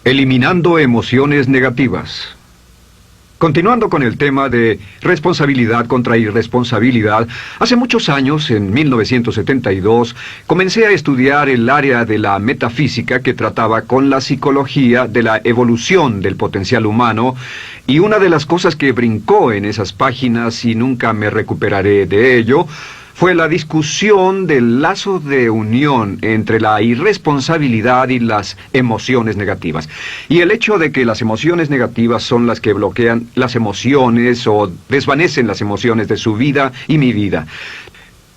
Eliminando emociones negativas. Continuando con el tema de responsabilidad contra irresponsabilidad, hace muchos años, en 1972, comencé a estudiar el área de la metafísica que trataba con la psicología de la evolución del potencial humano, y una de las cosas que brincó en esas páginas, y nunca me recuperaré de ello, fue la discusión del lazo de unión entre la irresponsabilidad y las emociones negativas. Y el hecho de que las emociones negativas son las que bloquean las emociones o desvanecen las emociones de su vida y mi vida.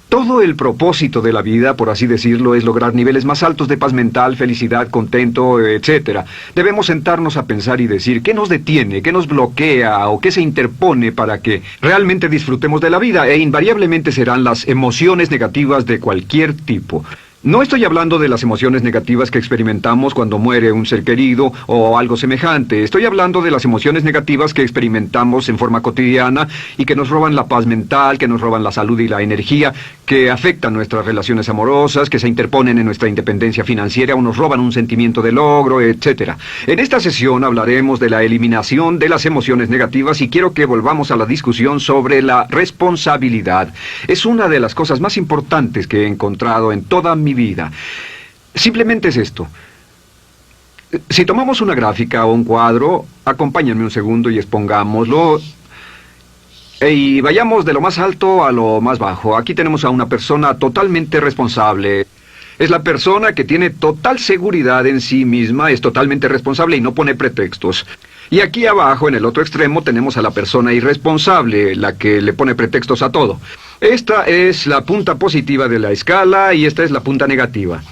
Todo el propósito de la vida, por así decirlo, es lograr niveles más altos de paz mental, felicidad, contento, etc. Debemos sentarnos a pensar y decir qué nos detiene, qué nos bloquea o qué se interpone para que realmente disfrutemos de la vida, e invariablemente serán las emociones negativas de cualquier tipo. No estoy hablando de las emociones negativas que experimentamos cuando muere un ser querido o algo semejante. Estoy hablando de las emociones negativas que experimentamos en forma cotidiana y que nos roban la paz mental, que nos roban la salud y la energía, que afectan nuestras relaciones amorosas, que se interponen en nuestra independencia financiera o nos roban un sentimiento de logro, etc. En esta sesión hablaremos de la eliminación de las emociones negativas y quiero que volvamos a la discusión sobre la responsabilidad. Es una de las cosas más importantes que he encontrado en toda mi vida. Simplemente es esto. Si tomamos una gráfica o un cuadro, acompáñenme un segundo y expongámoslo. Y vayamos de lo más alto a lo más bajo. Aquí tenemos a una persona totalmente responsable. Es la persona que tiene total seguridad en sí misma, es totalmente responsable y no pone pretextos. Y aquí abajo, en el otro extremo, tenemos a la persona irresponsable, la que le pone pretextos a todo. Esta es la punta positiva de la escala y esta es la punta negativa.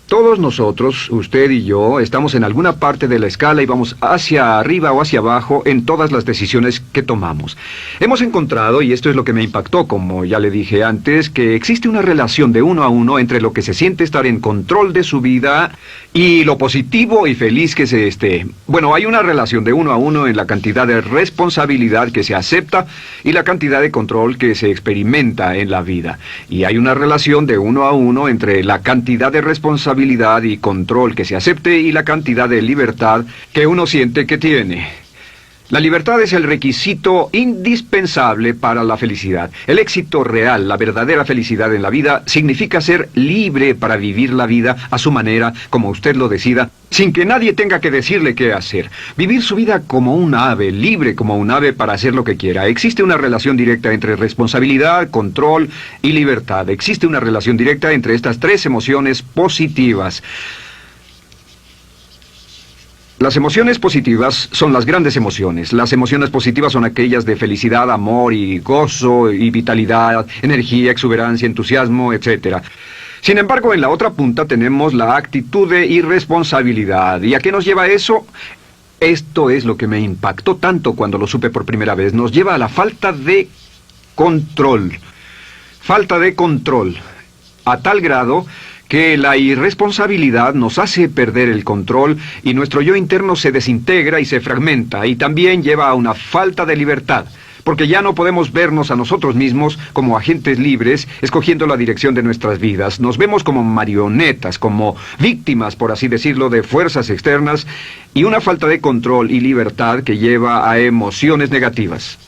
Todos nosotros, usted y yo, estamos en alguna parte de la escala y vamos hacia arriba o hacia abajo en todas las decisiones que tomamos. Hemos encontrado, y esto es lo que me impactó, como ya le dije antes, que existe una relación de uno a uno entre lo que se siente estar en control de su vida y lo positivo y feliz que se esté. Bueno, hay una relación de uno a uno en la cantidad de responsabilidad que se acepta y la cantidad de control que se experimenta en la vida. Y hay una relación de uno a uno entre la cantidad de responsabilidad y control que se acepte y la cantidad de libertad que uno siente que tiene. La libertad es el requisito indispensable para la felicidad. El éxito real, la verdadera felicidad en la vida, significa ser libre para vivir la vida a su manera, como usted lo decida, sin que nadie tenga que decirle qué hacer. Vivir su vida como un ave, libre como un ave para hacer lo que quiera. Existe una relación directa entre responsabilidad, control y libertad. Existe una relación directa entre estas tres emociones positivas. Las emociones positivas son las grandes emociones. Las emociones positivas son aquellas de felicidad, amor y gozo y vitalidad, energía, exuberancia, entusiasmo, etc. Sin embargo, en la otra punta tenemos la actitud de irresponsabilidad. ¿Y a qué nos lleva eso? Esto es lo que me impactó tanto cuando lo supe por primera vez. Nos lleva a la falta de control. Falta de control. A tal grado que la irresponsabilidad nos hace perder el control y nuestro yo interno se desintegra y se fragmenta, y también lleva a una falta de libertad, porque ya no podemos vernos a nosotros mismos como agentes libres, escogiendo la dirección de nuestras vidas. Nos vemos como marionetas, como víctimas, por así decirlo, de fuerzas externas, y una falta de control y libertad que lleva a emociones negativas.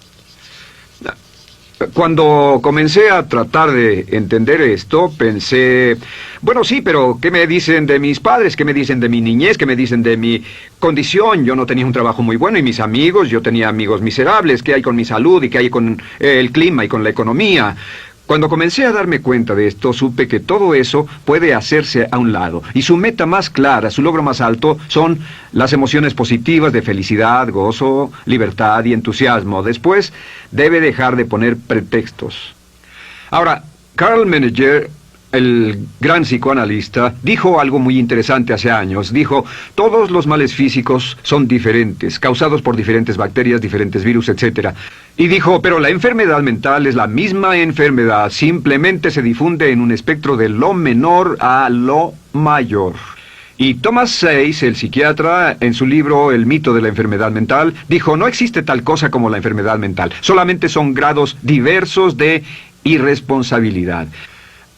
Cuando comencé a tratar de entender esto, pensé, bueno, sí, pero ¿qué me dicen de mis padres? ¿Qué me dicen de mi niñez? ¿Qué me dicen de mi condición? Yo no tenía un trabajo muy bueno y mis amigos, yo tenía amigos miserables. ¿Qué hay con mi salud y qué hay con el clima y con la economía? Cuando comencé a darme cuenta de esto, supe que todo eso puede hacerse a un lado. Y su meta más clara, su logro más alto, son las emociones positivas de felicidad, gozo, libertad y entusiasmo. Después, debe dejar de poner pretextos. Ahora, Carl Menninger, el gran psicoanalista, dijo algo muy interesante hace años. Dijo, todos los males físicos son diferentes, causados por diferentes bacterias, diferentes virus, etc. Y dijo, pero la enfermedad mental es la misma enfermedad, simplemente se difunde en un espectro de lo menor a lo mayor. Y Thomas Sayce, el psiquiatra, en su libro El mito de la enfermedad mental, dijo, no existe tal cosa como la enfermedad mental, solamente son grados diversos de irresponsabilidad.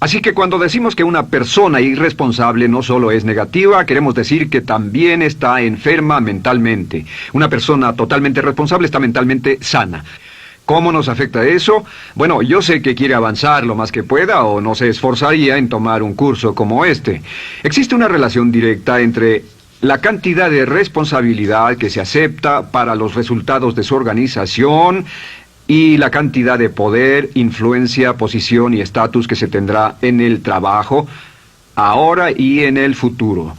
Así que cuando decimos que una persona irresponsable no solo es negativa, queremos decir que también está enferma mentalmente. Una persona totalmente responsable está mentalmente sana. ¿Cómo nos afecta eso? Bueno, yo sé que quiere avanzar lo más que pueda o no se esforzaría en tomar un curso como este. Existe una relación directa entre la cantidad de responsabilidad que se acepta para los resultados de su organización y la cantidad de poder, influencia, posición y estatus que se tendrá en el trabajo, ahora y en el futuro.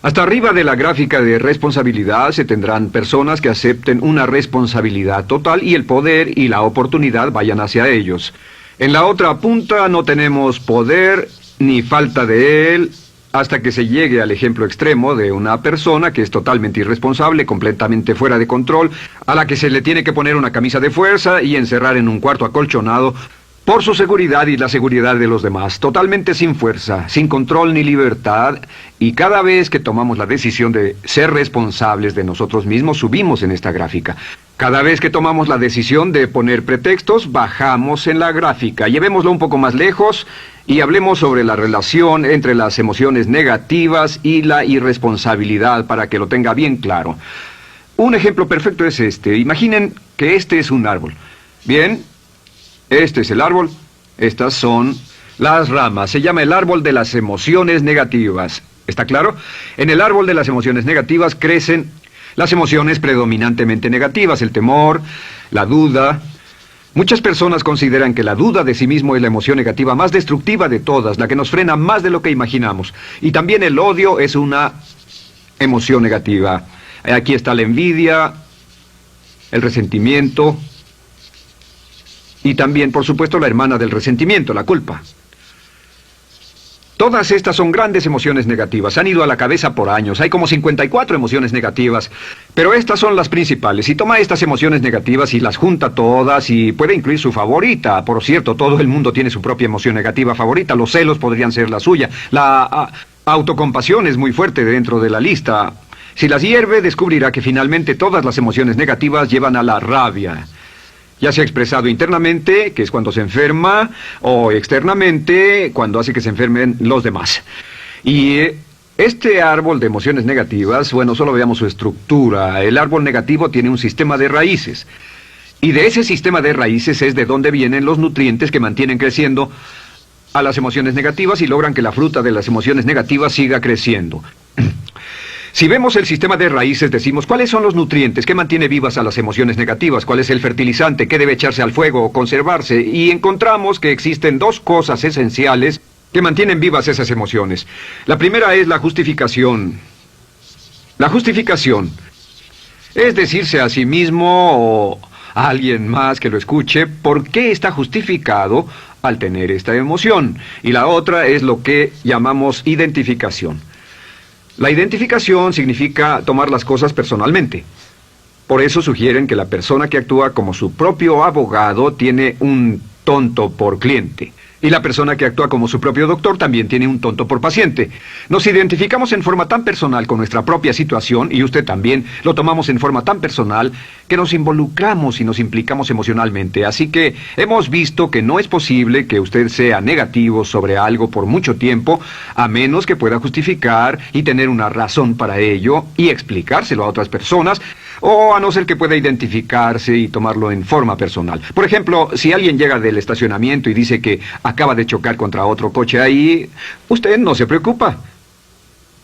Hasta arriba de la gráfica de responsabilidad se tendrán personas que acepten una responsabilidad total y el poder y la oportunidad vayan hacia ellos. En la otra punta no tenemos poder ni falta de él, hasta que se llegue al ejemplo extremo de una persona que es totalmente irresponsable, completamente fuera de control, a la que se le tiene que poner una camisa de fuerza y encerrar en un cuarto acolchonado por su seguridad y la seguridad de los demás, totalmente sin fuerza, sin control ni libertad, y cada vez que tomamos la decisión de ser responsables de nosotros mismos, subimos en esta gráfica. Cada vez que tomamos la decisión de poner pretextos, bajamos en la gráfica. Llevémoslo un poco más lejos y hablemos sobre la relación entre las emociones negativas y la irresponsabilidad para que lo tenga bien claro. Un ejemplo perfecto es este. Imaginen que este es un árbol. Bien, este es el árbol. Estas son las ramas. Se llama el árbol de las emociones negativas. ¿Está claro? En el árbol de las emociones negativas crecen las emociones predominantemente negativas, el temor, la duda. Muchas personas consideran que la duda de sí mismo es la emoción negativa más destructiva de todas, la que nos frena más de lo que imaginamos. Y también el odio es una emoción negativa. Aquí está la envidia, el resentimiento y también, por supuesto, la hermana del resentimiento, la culpa. Todas estas son grandes emociones negativas. Han ido a la cabeza por años. Hay como 54 emociones negativas. Pero estas son las principales. Si toma estas emociones negativas y las junta todas y puede incluir su favorita. Por cierto, todo el mundo tiene su propia emoción negativa favorita. Los celos podrían ser la suya. La autocompasión es muy fuerte dentro de la lista. Si las hierve, descubrirá que finalmente todas las emociones negativas llevan a la rabia. Ya sea expresado internamente, que es cuando se enferma, o externamente, cuando hace que se enfermen los demás. Y este árbol de emociones negativas, bueno, solo veamos su estructura. El árbol negativo tiene un sistema de raíces. Y de ese sistema de raíces es de donde vienen los nutrientes que mantienen creciendo a las emociones negativas y logran que la fruta de las emociones negativas siga creciendo. Si vemos el sistema de raíces, decimos, ¿cuáles son los nutrientes que mantiene vivas a las emociones negativas? ¿Cuál es el fertilizante? ¿Qué debe echarse al fuego o conservarse? Y encontramos que existen dos cosas esenciales que mantienen vivas esas emociones. La primera es la justificación. La justificación es decirse a sí mismo o a alguien más que lo escuche por qué está justificado al tener esta emoción. Y la otra es lo que llamamos identificación. La identificación significa tomar las cosas personalmente. Por eso sugieren que la persona que actúa como su propio abogado tiene un tonto por cliente. Y la persona que actúa como su propio doctor también tiene un tonto por paciente. Nos identificamos en forma tan personal con nuestra propia situación, y usted también, lo tomamos en forma tan personal, que nos involucramos y nos implicamos emocionalmente. Así que hemos visto que no es posible que usted sea negativo sobre algo por mucho tiempo, a menos que pueda justificar y tener una razón para ello y explicárselo a otras personas, o a no ser que pueda identificarse y tomarlo en forma personal. Por ejemplo, si alguien llega del estacionamiento y dice que acaba de chocar contra otro coche ahí, usted no se preocupa,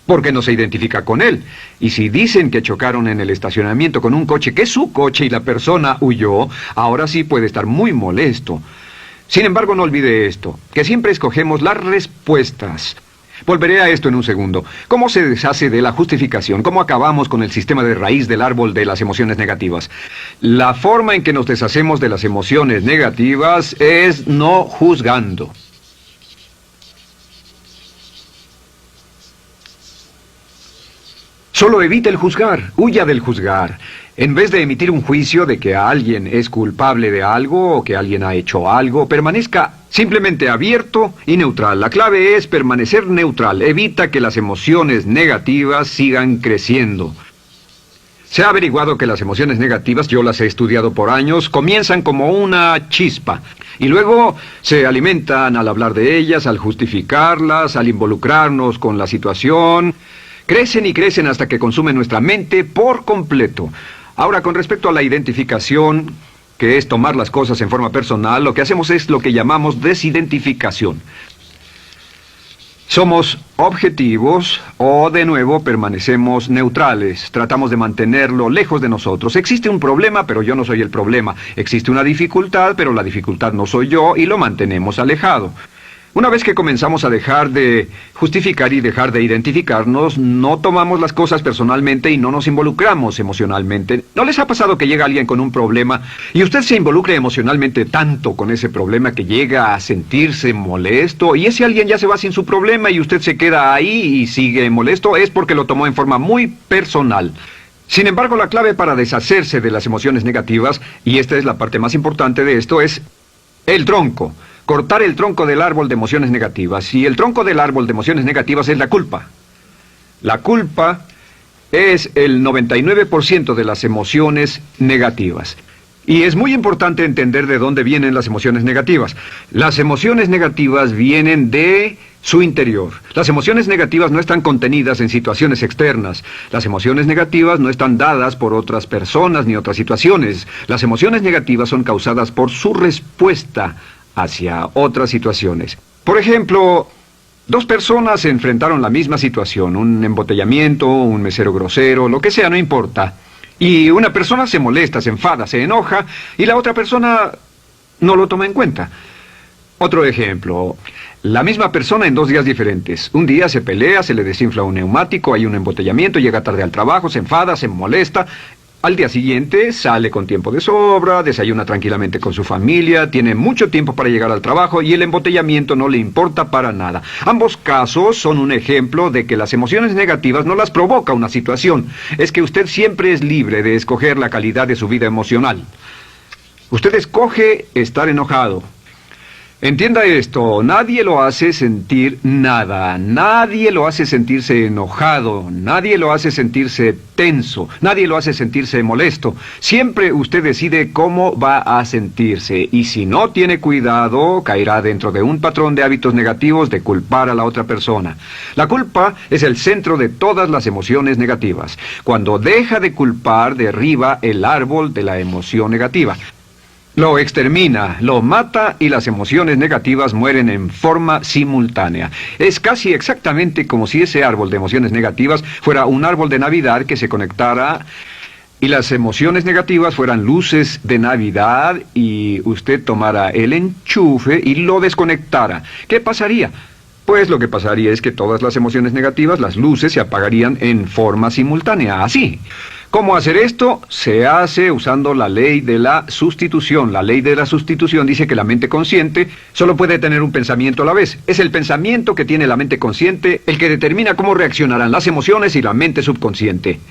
porque no se identifica con él. Y si dicen que chocaron en el estacionamiento con un coche que es su coche y la persona huyó, ahora sí puede estar muy molesto. Sin embargo, no olvide esto, que siempre escogemos las respuestas. Volveré a esto en un segundo. ¿Cómo se deshace de la justificación? ¿Cómo acabamos con el sistema de raíz del árbol de las emociones negativas? La forma en que nos deshacemos de las emociones negativas es no juzgando. Solo evite el juzgar, huya del juzgar. En vez de emitir un juicio de que alguien es culpable de algo o que alguien ha hecho algo, permanezca simplemente abierto y neutral. La clave es permanecer neutral. Evita que las emociones negativas sigan creciendo. Se ha averiguado que las emociones negativas, yo las he estudiado por años, comienzan como una chispa. Y luego se alimentan al hablar de ellas, al justificarlas, al involucrarnos con la situación. Crecen y crecen hasta que consumen nuestra mente por completo. Ahora, con respecto a la identificación, que es tomar las cosas en forma personal, lo que hacemos es lo que llamamos desidentificación. Somos objetivos o, de nuevo, permanecemos neutrales. Tratamos de mantenerlo lejos de nosotros. Existe un problema, pero yo no soy el problema. Existe una dificultad, pero la dificultad no soy yo, y lo mantenemos alejado. Una vez que comenzamos a dejar de justificar y dejar de identificarnos, no tomamos las cosas personalmente y no nos involucramos emocionalmente. ¿No les ha pasado que llega alguien con un problema y usted se involucra emocionalmente tanto con ese problema que llega a sentirse molesto y ese alguien ya se va sin su problema y usted se queda ahí y sigue molesto? Es porque lo tomó en forma muy personal. Sin embargo, la clave para deshacerse de las emociones negativas, y esta es la parte más importante de esto, es el tronco. Cortar el tronco del árbol de emociones negativas. Y el tronco del árbol de emociones negativas es la culpa. La culpa es el 99% de las emociones negativas. Y es muy importante entender de dónde vienen las emociones negativas. Las emociones negativas vienen de su interior. Las emociones negativas no están contenidas en situaciones externas. Las emociones negativas no están dadas por otras personas ni otras situaciones. Las emociones negativas son causadas por su respuesta hacia otras situaciones. Por ejemplo, dos personas se enfrentaron a la misma situación, un embotellamiento, un mesero grosero, lo que sea, no importa. Y una persona se molesta, se enfada, se enoja, y la otra persona no lo toma en cuenta. Otro ejemplo, la misma persona en 2 días diferentes. Un día se pelea, se le desinfla un neumático, hay un embotellamiento, llega tarde al trabajo, se enfada, se molesta. Al día siguiente sale con tiempo de sobra, desayuna tranquilamente con su familia, tiene mucho tiempo para llegar al trabajo y el embotellamiento no le importa para nada. Ambos casos son un ejemplo de que las emociones negativas no las provoca una situación. Es que usted siempre es libre de escoger la calidad de su vida emocional. Usted escoge estar enojado. Entienda esto, nadie lo hace sentir nada, nadie lo hace sentirse enojado, nadie lo hace sentirse tenso, nadie lo hace sentirse molesto. Siempre usted decide cómo va a sentirse y si no tiene cuidado, caerá dentro de un patrón de hábitos negativos de culpar a la otra persona. La culpa es el centro de todas las emociones negativas. Cuando deja de culpar, derriba el árbol de la emoción negativa. Lo extermina, lo mata y las emociones negativas mueren en forma simultánea. Es casi exactamente como si ese árbol de emociones negativas fuera un árbol de Navidad que se conectara y las emociones negativas fueran luces de Navidad y usted tomara el enchufe y lo desconectara. ¿Qué pasaría? Pues lo que pasaría es que todas las emociones negativas, las luces, se apagarían en forma simultánea, así. ¿Cómo hacer esto? Se hace usando la ley de la sustitución. La ley de la sustitución dice que la mente consciente solo puede tener un pensamiento a la vez. Es el pensamiento que tiene la mente consciente el que determina cómo reaccionarán las emociones y la mente subconsciente.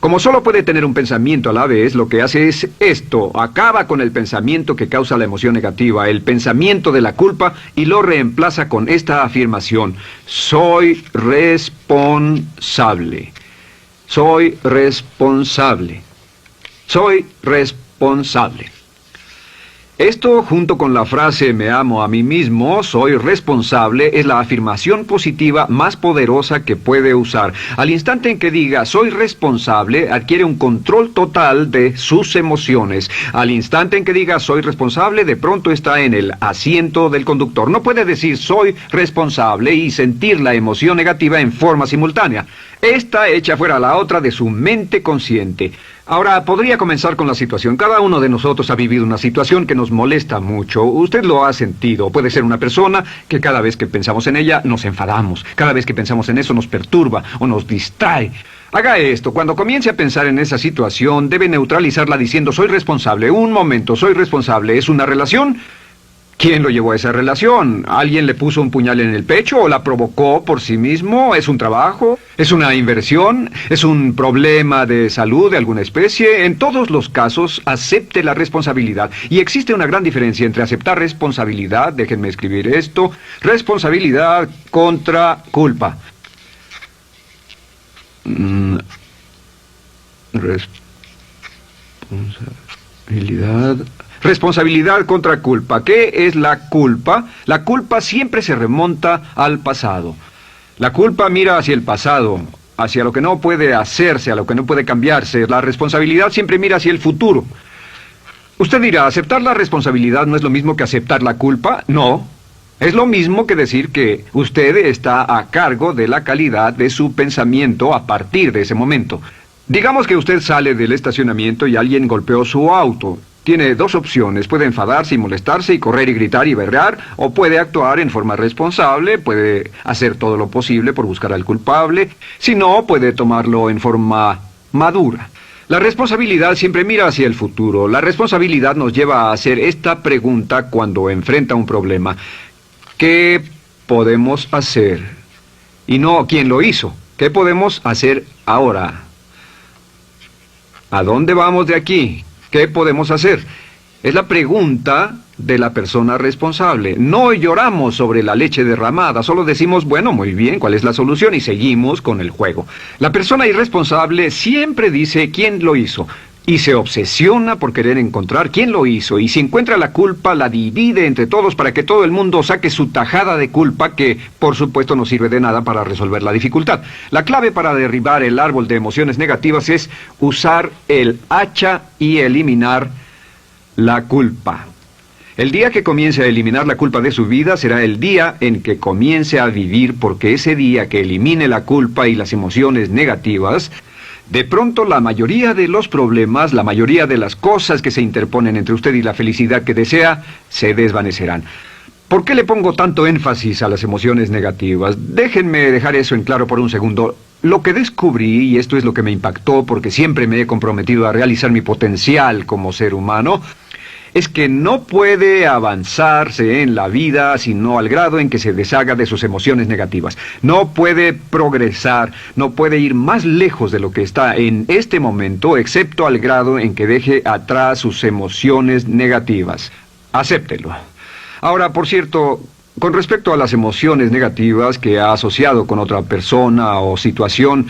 Como solo puede tener un pensamiento a la vez, lo que hace es esto: acaba con el pensamiento que causa la emoción negativa, el pensamiento de la culpa, y lo reemplaza con esta afirmación: soy responsable. Soy responsable. Soy responsable. Esto, junto con la frase me amo a mí mismo, soy responsable, es la afirmación positiva más poderosa que puede usar. Al instante en que diga soy responsable, adquiere un control total de sus emociones. Al instante en que diga soy responsable, de pronto está en el asiento del conductor. No puede decir soy responsable y sentir la emoción negativa en forma simultánea. Esta echa fuera la otra de su mente consciente. Ahora, podría comenzar con la situación. Cada uno de nosotros ha vivido una situación que nos molesta mucho. Usted lo ha sentido. Puede ser una persona que cada vez que pensamos en ella nos enfadamos. Cada vez que pensamos en eso nos perturba o nos distrae. Haga esto. Cuando comience a pensar en esa situación, debe neutralizarla diciendo soy responsable. Un momento, soy responsable. ¿Es una relación? ¿Quién lo llevó a esa relación? ¿Alguien le puso un puñal en el pecho o la provocó por sí mismo? ¿Es un trabajo? ¿Es una inversión? ¿Es un problema de salud de alguna especie? En todos los casos, acepte la responsabilidad. Y existe una gran diferencia entre aceptar responsabilidad, déjenme escribir esto, responsabilidad contra culpa. Responsabilidad. Responsabilidad. Responsabilidad contra culpa. ¿Qué es la culpa? La culpa siempre se remonta al pasado. La culpa mira hacia el pasado, hacia lo que no puede hacerse, a lo que no puede cambiarse. La responsabilidad siempre mira hacia el futuro. Usted dirá, ¿aceptar la responsabilidad no es lo mismo que aceptar la culpa? No. Es lo mismo que decir que usted está a cargo de la calidad de su pensamiento a partir de ese momento. Digamos que usted sale del estacionamiento y alguien golpeó su auto. Tiene dos opciones: puede enfadarse y molestarse y correr y gritar y berrear, o puede actuar en forma responsable, puede hacer todo lo posible por buscar al culpable. Si no, puede tomarlo en forma madura. La responsabilidad siempre mira hacia el futuro. La responsabilidad nos lleva a hacer esta pregunta cuando enfrenta un problema: ¿qué podemos hacer? Y no ¿quién lo hizo? ¿Qué podemos hacer ahora? ¿A dónde vamos de aquí? ¿Qué podemos hacer? Es la pregunta de la persona responsable. No lloramos sobre la leche derramada, solo decimos, bueno, muy bien, ¿cuál es la solución? Y seguimos con el juego. La persona irresponsable siempre dice quién lo hizo y se obsesiona por querer encontrar quién lo hizo, y si encuentra la culpa la divide entre todos para que todo el mundo saque su tajada de culpa, que por supuesto no sirve de nada para resolver la dificultad. La clave para derribar el árbol de emociones negativas es usar el hacha y eliminar la culpa. El día que comience a eliminar la culpa de su vida será el día en que comience a vivir, porque ese día que elimine la culpa y las emociones negativas, de pronto la mayoría de los problemas, la mayoría de las cosas que se interponen entre usted y la felicidad que desea, se desvanecerán. ¿Por qué le pongo tanto énfasis a las emociones negativas? Déjenme dejar eso en claro por un segundo. Lo que descubrí, y esto es lo que me impactó porque siempre me he comprometido a realizar mi potencial como ser humano, es que no puede avanzarse en la vida sino al grado en que se deshaga de sus emociones negativas. No puede progresar, no puede ir más lejos de lo que está en este momento, excepto al grado en que deje atrás sus emociones negativas. Acéptelo. Ahora, por cierto, con respecto a las emociones negativas que ha asociado con otra persona o situación,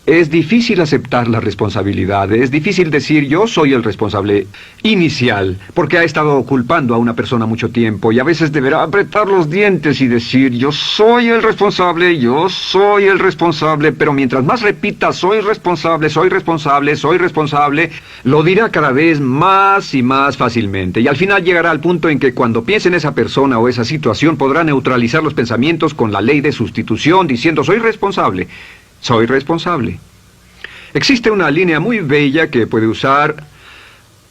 es difícil aceptar la responsabilidad, es difícil decir yo soy el responsable inicial, porque ha estado culpando a una persona mucho tiempo y a veces deberá apretar los dientes y decir yo soy el responsable, pero mientras más repita soy responsable, lo dirá cada vez más y más fácilmente, y al final llegará al punto en que cuando piense en esa persona o esa situación podrá neutralizar los pensamientos con la ley de sustitución diciendo soy responsable. Soy responsable. Existe una línea muy bella que puede usar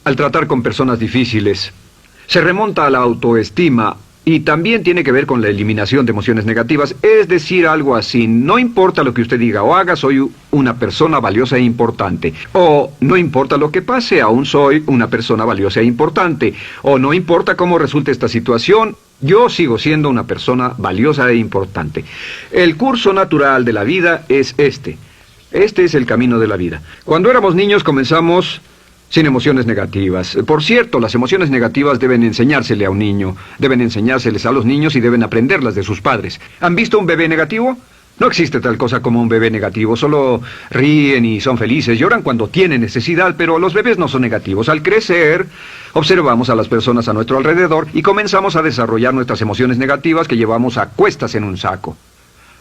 al tratar con personas difíciles. Se remonta a la autoestima y también tiene que ver con la eliminación de emociones negativas. Es decir, algo así: no importa lo que usted diga o haga, soy una persona valiosa e importante. O no importa lo que pase, aún soy una persona valiosa e importante. O no importa cómo resulte esta situación, yo sigo siendo una persona valiosa e importante. El curso natural de la vida es este. Este es el camino de la vida. Cuando éramos niños comenzamos sin emociones negativas. Por cierto, las emociones negativas deben enseñársele a un niño. Deben enseñárseles a los niños y deben aprenderlas de sus padres. ¿Han visto un bebé negativo? No existe tal cosa como un bebé negativo. Solo ríen y son felices, lloran cuando tienen necesidad, pero los bebés no son negativos. Al crecer, observamos a las personas a nuestro alrededor y comenzamos a desarrollar nuestras emociones negativas que llevamos a cuestas en un saco.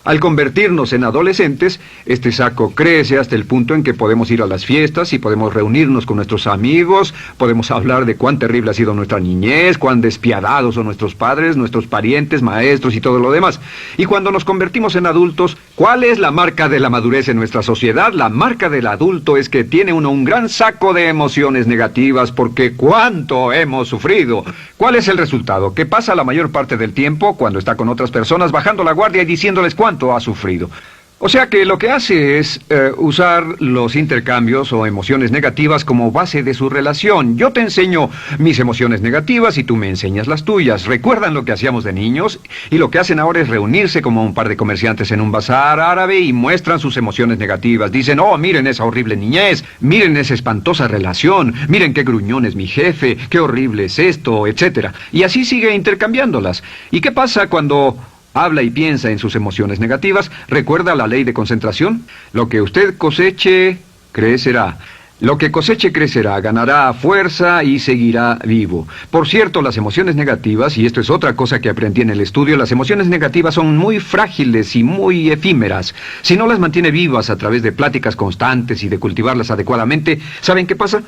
Al convertirnos en adolescentes, este saco crece hasta el punto en que podemos ir a las fiestas y podemos reunirnos con nuestros amigos, podemos hablar de cuán terrible ha sido nuestra niñez, cuán despiadados son nuestros padres, nuestros parientes, maestros y todo lo demás. Y cuando nos convertimos en adultos, ¿cuál es la marca de la madurez en nuestra sociedad? La marca del adulto es que tiene uno un gran saco de emociones negativas, porque ¿cuánto hemos sufrido? ¿Cuál es el resultado? Que pasa la mayor parte del tiempo, cuando está con otras personas, bajando la guardia y diciéndoles cuánto ha sufrido. O sea que lo que hace es usar los intercambios o emociones negativas como base de su relación. Yo te enseño mis emociones negativas y tú me enseñas las tuyas. ¿Recuerdan lo que hacíamos de niños? Y lo que hacen ahora es reunirse como un par de comerciantes en un bazar árabe y muestran sus emociones negativas. Dicen, oh, miren esa horrible niñez, miren esa espantosa relación, miren qué gruñón es mi jefe, qué horrible es esto, etc. Y así sigue intercambiándolas. ¿Y qué pasa cuando habla y piensa en sus emociones negativas? ¿Recuerda la ley de concentración? Lo que usted coseche, crecerá. Lo que coseche crecerá, ganará fuerza y seguirá vivo. Por cierto, las emociones negativas, y esto es otra cosa que aprendí en el estudio, las emociones negativas son muy frágiles y muy efímeras. Si no las mantiene vivas a través de pláticas constantes y de cultivarlas adecuadamente, ¿saben qué pasa?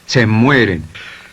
Se mueren.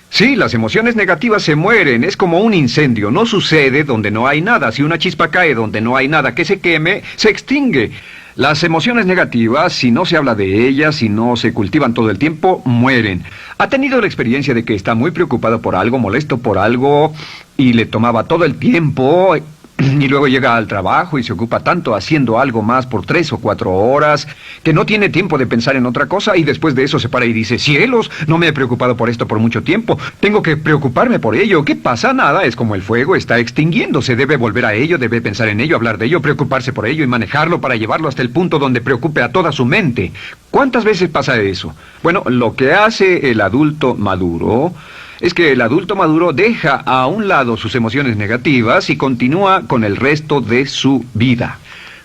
Sí, las emociones negativas se mueren, es como un incendio, no sucede donde no hay nada. Si una chispa cae donde no hay nada que se queme, se extingue. Las emociones negativas, si no se habla de ellas, si no se cultivan todo el tiempo, mueren. ¿Ha tenido la experiencia de que está muy preocupado por algo, molesto por algo, y le tomaba todo el tiempo, y luego llega al trabajo y se ocupa tanto haciendo algo más por 3 o 4 horas, que no tiene tiempo de pensar en otra cosa, y después de eso se para y dice, cielos, no me he preocupado por esto por mucho tiempo, tengo que preocuparme por ello? ¿Qué pasa? Nada, es como el fuego, está extinguiéndose, debe volver a ello, debe pensar en ello, hablar de ello, preocuparse por ello y manejarlo para llevarlo hasta el punto donde preocupe a toda su mente. ¿Cuántas veces pasa eso? Bueno, lo que hace el adulto maduro es que el adulto maduro deja a un lado sus emociones negativas y continúa con el resto de su vida.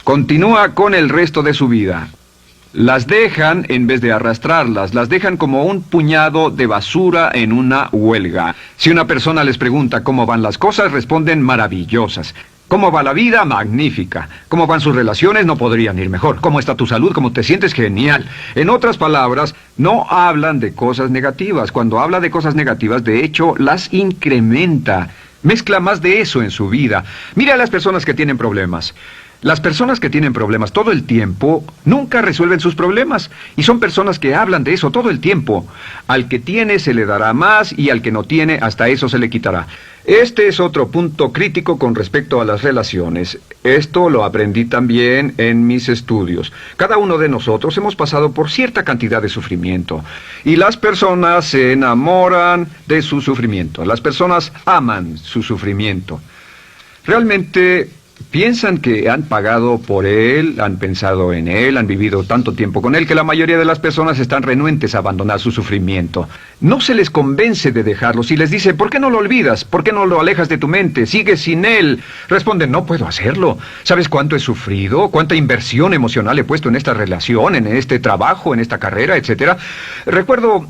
Continúa con el resto de su vida. Las dejan en vez de arrastrarlas, las dejan como un puñado de basura en una huelga. Si una persona les pregunta cómo van las cosas, responden maravillosas. ¿Cómo va la vida? Magnífica. ¿Cómo van sus relaciones? No podrían ir mejor. ¿Cómo está tu salud? ¿Cómo te sientes? Genial. En otras palabras, no hablan de cosas negativas. Cuando habla de cosas negativas, de hecho, las incrementa. Mezcla más de eso en su vida. Mira a las personas que tienen problemas. Las personas que tienen problemas todo el tiempo nunca resuelven sus problemas. Y son personas que hablan de eso todo el tiempo. Al que tiene se le dará más y al que no tiene hasta eso se le quitará. Este es otro punto crítico con respecto a las relaciones. Esto lo aprendí también en mis estudios. Cada uno de nosotros hemos pasado por cierta cantidad de sufrimiento. Y las personas se enamoran de su sufrimiento. Las personas aman su sufrimiento. Realmente piensan que han pagado por él, han pensado en él, han vivido tanto tiempo con él que la mayoría de las personas están renuentes a abandonar su sufrimiento. No se les convence de dejarlo. Si les dice, ¿por qué no lo olvidas? ¿Por qué no lo alejas de tu mente? ¿Sigues sin él? Responden, no puedo hacerlo. ¿Sabes cuánto he sufrido? ¿Cuánta inversión emocional he puesto en esta relación, en este trabajo, en esta carrera, etcétera? Recuerdo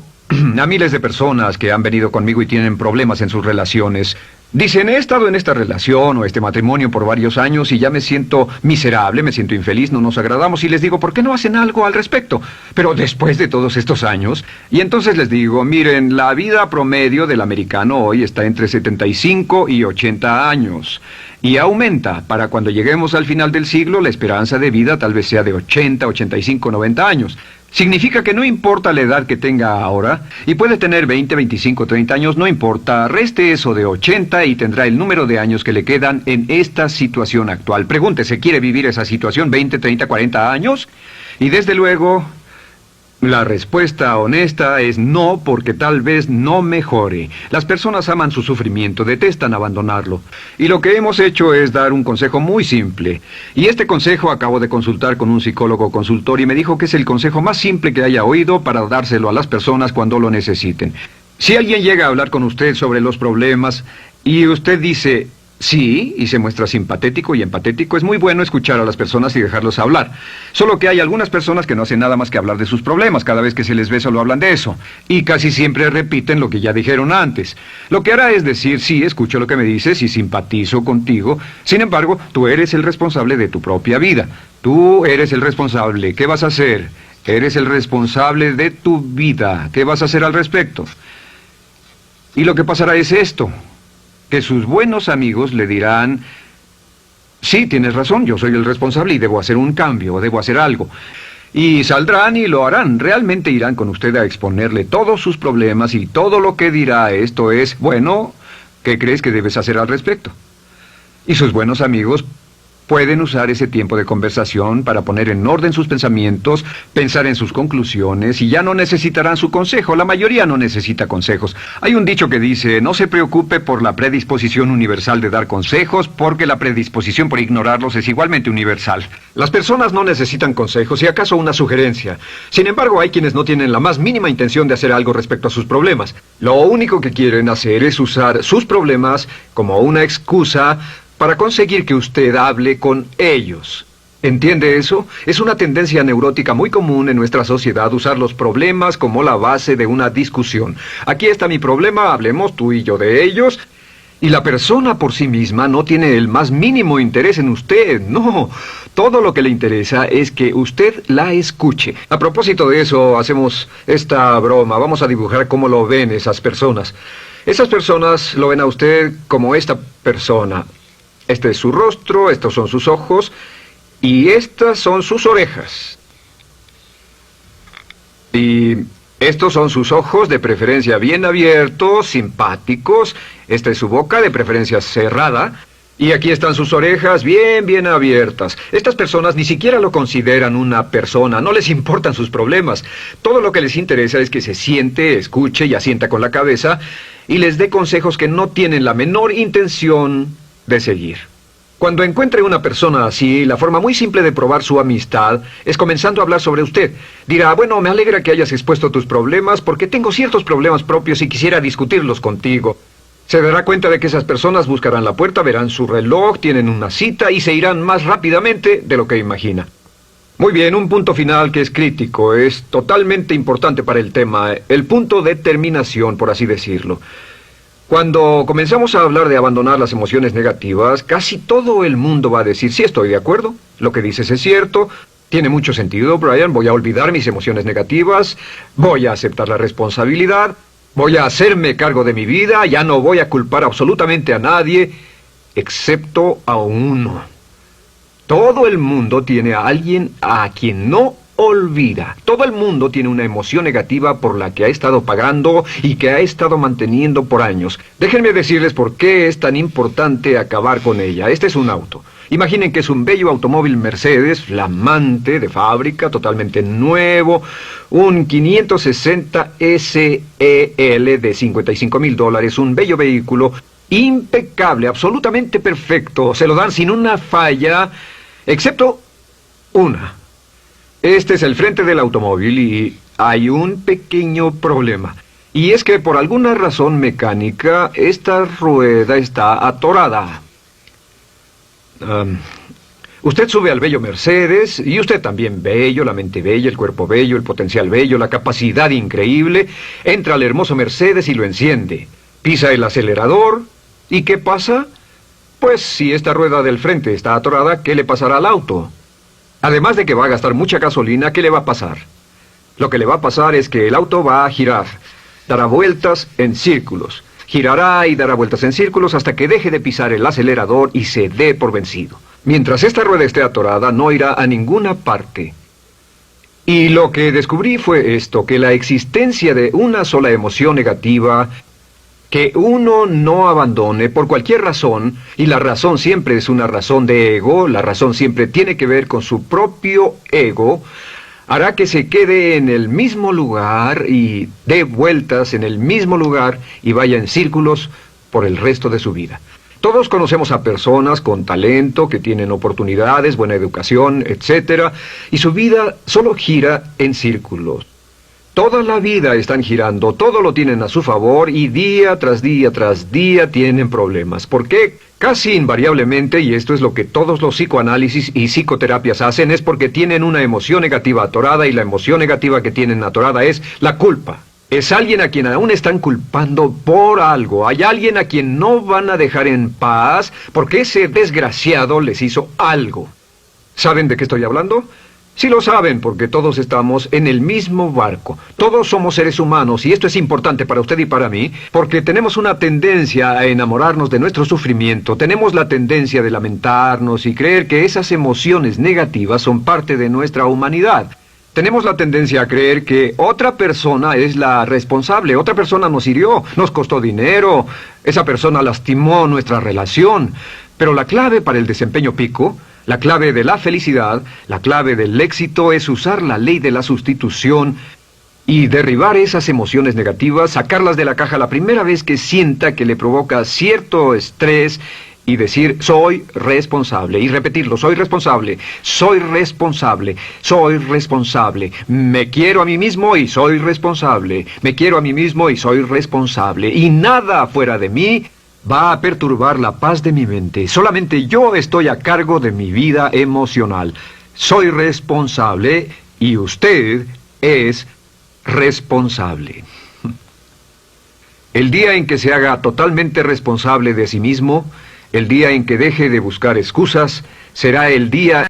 a miles de personas que han venido conmigo y tienen problemas en sus relaciones. Dicen, he estado en esta relación o este matrimonio por varios años y ya me siento miserable, me siento infeliz, no nos agradamos, y les digo, ¿por qué no hacen algo al respecto? Pero después de todos estos años, y entonces les digo, miren, la vida promedio del americano hoy está entre 75 y 80 años. Y aumenta. Para cuando lleguemos al final del siglo, la esperanza de vida tal vez sea de 80, 85, 90 años. Significa que no importa la edad que tenga ahora, y puede tener 20, 25, 30 años, no importa, reste eso de 80 y tendrá el número de años que le quedan en esta situación actual. Pregúntese, ¿quiere vivir esa situación 20, 30, 40 años? Y desde luego, la respuesta honesta es no, porque tal vez no mejore. Las personas aman su sufrimiento, detestan abandonarlo. Y lo que hemos hecho es dar un consejo muy simple. Y este consejo acabo de consultar con un psicólogo consultor y me dijo que es el consejo más simple que haya oído para dárselo a las personas cuando lo necesiten. Si alguien llega a hablar con usted sobre los problemas y usted dice sí, y se muestra simpatético y empatético, es muy bueno escuchar a las personas y dejarlos hablar. Solo que hay algunas personas que no hacen nada más que hablar de sus problemas. Cada vez que se les ve solo hablan de eso. Y casi siempre repiten lo que ya dijeron antes. Lo que hará es decir, sí, escucho lo que me dices y simpatizo contigo. Sin embargo, tú eres el responsable de tu propia vida. Tú eres el responsable. ¿Qué vas a hacer? Eres el responsable de tu vida. ¿Qué vas a hacer al respecto? Y lo que pasará es esto, que sus buenos amigos le dirán, sí, tienes razón, yo soy el responsable y debo hacer un cambio, o debo hacer algo. Y saldrán y lo harán, realmente irán con usted a exponerle todos sus problemas y todo lo que dirá esto es, bueno, ¿qué crees que debes hacer al respecto? Y sus buenos amigos pueden usar ese tiempo de conversación para poner en orden sus pensamientos, pensar en sus conclusiones, y ya no necesitarán su consejo. La mayoría no necesita consejos. Hay un dicho que dice, no se preocupe por la predisposición universal de dar consejos, porque la predisposición por ignorarlos es igualmente universal. Las personas no necesitan consejos, si acaso una sugerencia. Sin embargo, hay quienes no tienen la más mínima intención de hacer algo respecto a sus problemas. Lo único que quieren hacer es usar sus problemas como una excusa para conseguir que usted hable con ellos. ¿Entiende eso? Es una tendencia neurótica muy común en nuestra sociedad usar los problemas como la base de una discusión. Aquí está mi problema, hablemos tú y yo de ellos. Y la persona por sí misma no tiene el más mínimo interés en usted, no. Todo lo que le interesa es que usted la escuche. A propósito de eso, hacemos esta broma. Vamos a dibujar cómo lo ven esas personas. Esas personas lo ven a usted como esta persona. Este es su rostro, estos son sus ojos y estas son sus orejas. Y estos son sus ojos, de preferencia bien abiertos, simpáticos. Esta es su boca, de preferencia cerrada. Y aquí están sus orejas bien abiertas. Estas personas ni siquiera lo consideran una persona, no les importan sus problemas. Todo lo que les interesa es que se siente, escuche y asienta con la cabeza y les dé consejos que no tienen la menor intención de seguir. Cuando encuentre una persona así, la forma muy simple de probar su amistad es comenzando a hablar sobre usted. Dirá, bueno, me alegra que hayas expuesto tus problemas porque tengo ciertos problemas propios y quisiera discutirlos contigo. Se dará cuenta de que esas personas buscarán la puerta, verán su reloj, tienen una cita y se irán más rápidamente de lo que imagina. Muy bien, un punto final que es crítico, es totalmente importante para el tema, el punto de terminación, por así decirlo. Cuando comenzamos a hablar de abandonar las emociones negativas, casi todo el mundo va a decir, sí, estoy de acuerdo, lo que dices es cierto, tiene mucho sentido, Brian, voy a olvidar mis emociones negativas, voy a aceptar la responsabilidad, voy a hacerme cargo de mi vida, ya no voy a culpar absolutamente a nadie, excepto a uno. Todo el mundo tiene a alguien a quien no olvida. Todo el mundo tiene una emoción negativa por la que ha estado pagando y que ha estado manteniendo por años. Déjenme decirles por qué es tan importante acabar con ella. Este es un auto. Imaginen que es un bello automóvil Mercedes, flamante, de fábrica, totalmente nuevo, un 560 SEL de $55,000, un bello vehículo, impecable, absolutamente perfecto. Se lo dan sin una falla, excepto una. Este es el frente del automóvil y hay un pequeño problema. Y es que por alguna razón mecánica, esta rueda está atorada. Usted sube al bello Mercedes, y usted también bello, la mente bella, el cuerpo bello, el potencial bello, la capacidad increíble. Entra al hermoso Mercedes y lo enciende. Pisa el acelerador, ¿y qué pasa? Pues si esta rueda del frente está atorada, ¿qué le pasará al auto? Además de que va a gastar mucha gasolina, ¿qué le va a pasar? Lo que le va a pasar es que el auto va a girar, dará vueltas en círculos. Girará y dará vueltas en círculos hasta que deje de pisar el acelerador y se dé por vencido. Mientras esta rueda esté atorada, no irá a ninguna parte. Y lo que descubrí fue esto, que la existencia de una sola emoción negativa que uno no abandone por cualquier razón, y la razón siempre es una razón de ego, la razón siempre tiene que ver con su propio ego, hará que se quede en el mismo lugar y dé vueltas en el mismo lugar y vaya en círculos por el resto de su vida. Todos conocemos a personas con talento, que tienen oportunidades, buena educación, etc., y su vida solo gira en círculos. Toda la vida están girando, todo lo tienen a su favor y día tras día tras día tienen problemas. ¿Por qué? Casi invariablemente, y esto es lo que todos los psicoanálisis y psicoterapias hacen, es porque tienen una emoción negativa atorada y la emoción negativa que tienen atorada es la culpa. Es alguien a quien aún están culpando por algo. Hay alguien a quien no van a dejar en paz porque ese desgraciado les hizo algo. ¿Saben de qué estoy hablando? Sí lo saben, porque todos estamos en el mismo barco. Todos somos seres humanos, y esto es importante para usted y para mí, porque tenemos una tendencia a enamorarnos de nuestro sufrimiento. Tenemos la tendencia de lamentarnos y creer que esas emociones negativas son parte de nuestra humanidad. Tenemos la tendencia a creer que otra persona es la responsable, otra persona nos hirió, nos costó dinero, esa persona lastimó nuestra relación. Pero la clave para el desempeño pico, la clave de la felicidad, la clave del éxito es usar la ley de la sustitución y derribar esas emociones negativas, sacarlas de la caja la primera vez que sienta que le provoca cierto estrés y decir, soy responsable, y repetirlo, soy responsable, soy responsable, soy responsable, me quiero a mí mismo y soy responsable, me quiero a mí mismo y soy responsable, y nada fuera de mí va a perturbar la paz de mi mente. Solamente yo estoy a cargo de mi vida emocional. soy responsable y usted es responsable. El día en que se haga totalmente responsable de sí mismo, el día en que deje de buscar excusas, será el día